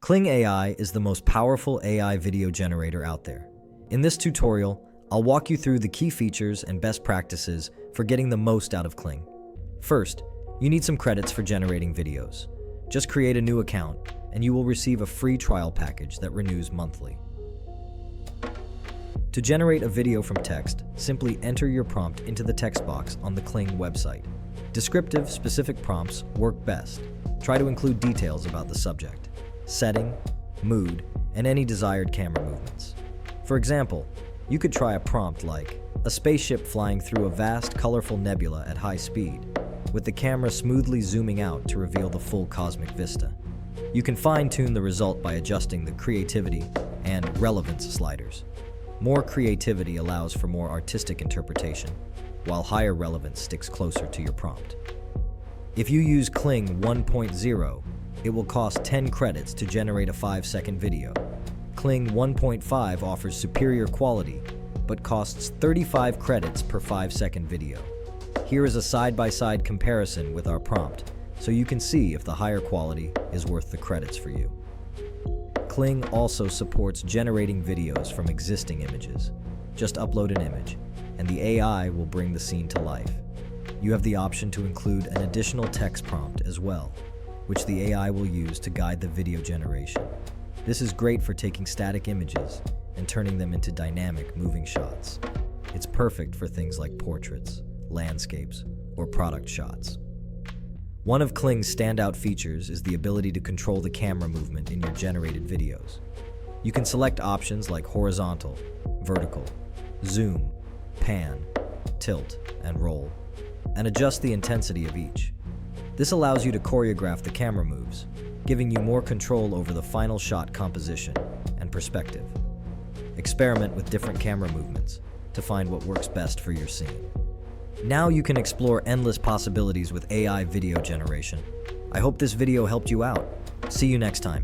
Kling AI is the most powerful AI video generator out there. In this tutorial, I'll walk you through the key features and best practices for getting the most out of Kling. First, you need some credits for generating videos. Just create a new account, and you will receive a free trial package that renews monthly. To generate a video from text, simply enter your prompt into the text box on the Kling website. Descriptive, specific prompts work best. Try to include details about the subject, setting, mood, and any desired camera movements. For example, you could try a prompt like, a spaceship flying through a vast, colorful nebula at high speed, with the camera smoothly zooming out to reveal the full cosmic vista. You can fine-tune the result by adjusting the creativity and relevance sliders. More creativity allows for more artistic interpretation, while higher relevance sticks closer to your prompt. If you use Kling 1.0, it will cost 10 credits to generate a 5-second video. Kling 1.5 offers superior quality, but costs 35 credits per 5-second video. Here is a side-by-side comparison with our prompt, so you can see if the higher quality is worth the credits for you. Kling also supports generating videos from existing images. Just upload an image, and the AI will bring the scene to life. You have the option to include an additional text prompt as well, which the AI will use to guide the video generation. This is great for taking static images and turning them into dynamic, moving shots. It's perfect for things like portraits, landscapes, or product shots. One of Kling's standout features is the ability to control the camera movement in your generated videos. You can select options like horizontal, vertical, zoom, pan, tilt, and roll, and adjust the intensity of each. This allows you to choreograph the camera moves, giving you more control over the final shot composition and perspective. Experiment with different camera movements to find what works best for your scene. Now you can explore endless possibilities with AI video generation. I hope this video helped you out. See you next time.